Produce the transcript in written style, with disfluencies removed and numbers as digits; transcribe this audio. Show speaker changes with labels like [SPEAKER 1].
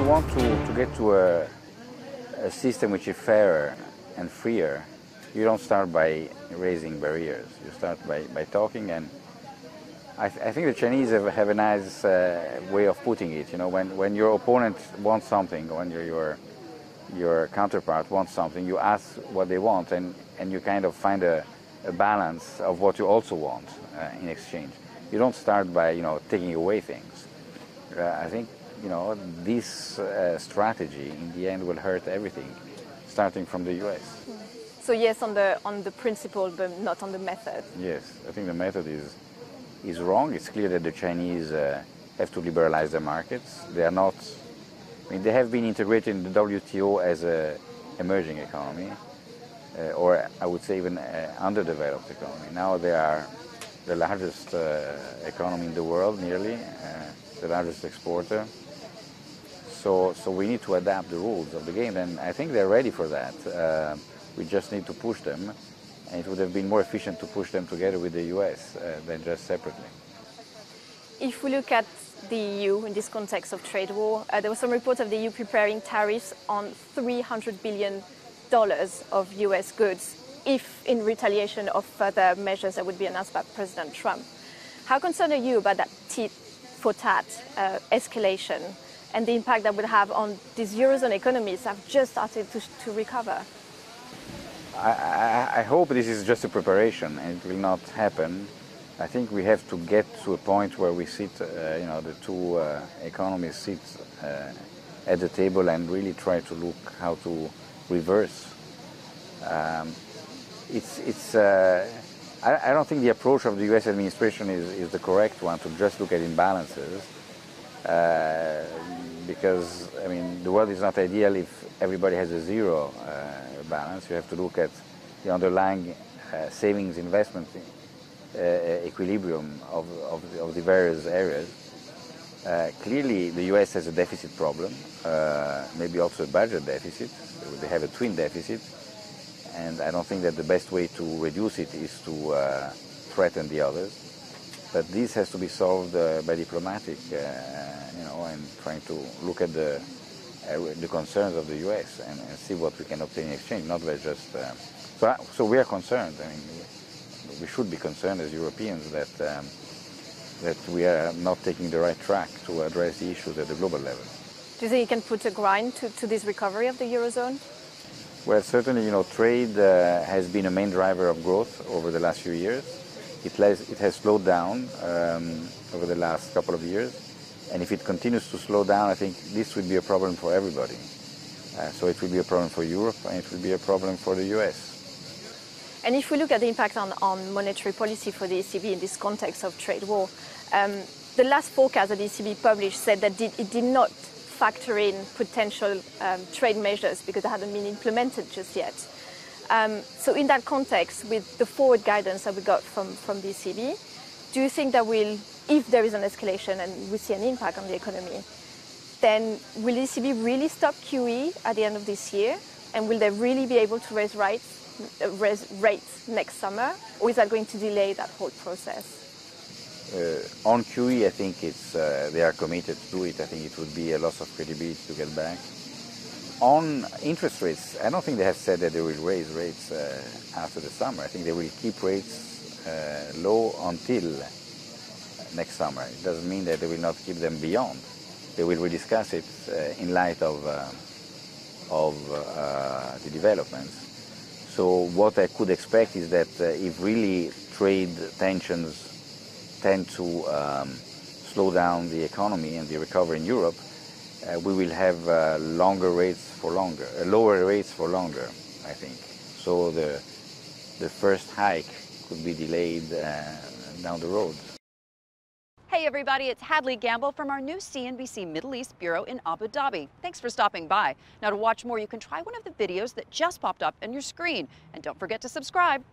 [SPEAKER 1] you want to get to a system which is fairer and freer, you don't start by raising barriers. You start by talking, and I think the Chinese have a nice way of putting it. You know, when your opponent wants something, when your counterpart wants something, you ask what they want, and you kind of find a balance of what you also want in exchange. You don't start by taking away things. I think this strategy in the end will hurt everything, starting from the U.S.
[SPEAKER 2] So yes, on the principle, but not on the method.
[SPEAKER 1] Yes, I think the method is wrong. It's clear that the Chinese have to liberalize their markets. They are not. I mean, they have been integrated in the WTO as an emerging economy, or I would say even underdeveloped economy. Now they are the largest economy in the world, nearly the largest exporter. So we need to adapt the rules of the game, and I think they're ready for that. We just need to push them, and it would have been more efficient to push them together with the US than just separately.
[SPEAKER 2] If we look at the EU in this context of trade war, there were some reports of the EU preparing tariffs on $300 billion of US goods if in retaliation of further measures that would be announced by President Trump. How concerned are you about that tit-for-tat escalation and the impact that would have on these Eurozone economies that have just started to recover?
[SPEAKER 1] I hope this is just a preparation and it will not happen. I think we have to get to a point where we sit, the two economies sit at the table and really try to look how to reverse. I don't think the approach of the US administration is the correct one, to just look at imbalances. Because, I mean, the world is not ideal if everybody has a zero balance. You have to look at the underlying savings investment equilibrium of the various areas. Clearly, the US has a deficit problem, maybe also a budget deficit. They have a twin deficit, and I don't think that the best way to reduce it is to threaten the others. But this has to be solved by diplomatic, and trying to look at the concerns of the U.S. and see what we can obtain in exchange, not by just. So we are concerned. I mean, we should be concerned as Europeans that we are not taking the right track to address the issues at the global level.
[SPEAKER 2] Do you think you can put a grind to this recovery of the Eurozone?
[SPEAKER 1] Well, certainly, trade has been a main driver of growth over the last few years. It has slowed down over the last couple of years, and if it continues to slow down, I think this will be a problem for everybody. So it will be a problem for Europe, and it will be a problem for the US.
[SPEAKER 2] And if we look at the impact on monetary policy for the ECB in this context of trade war, the last forecast that the ECB published said that it did not factor in potential trade measures because they hadn't been implemented just yet. So in that context, with the forward guidance that we got from the ECB, do you think that if there is an escalation and we see an impact on the economy, then will the ECB really stop QE at the end of this year? And will they really be able to raise rates next summer? Or is that going to delay that whole process?
[SPEAKER 1] On QE, I think they are committed to do it. I think it would be a loss of credibility to get back. On interest rates, I don't think they have said that they will raise rates after the summer. I think they will keep rates low until next summer. It doesn't mean that they will not keep them beyond. They will rediscuss it in light of the developments. So what I could expect is that if really trade tensions tend to slow down the economy and the recovery in Europe, we will have lower rates for longer, I think. So the first hike could be delayed down the road.
[SPEAKER 3] Hey everybody, it's Hadley Gamble from our new CNBC Middle East Bureau in Abu Dhabi. Thanks for stopping by. Now to watch more, you can try one of the videos that just popped up on your screen. And don't forget to subscribe.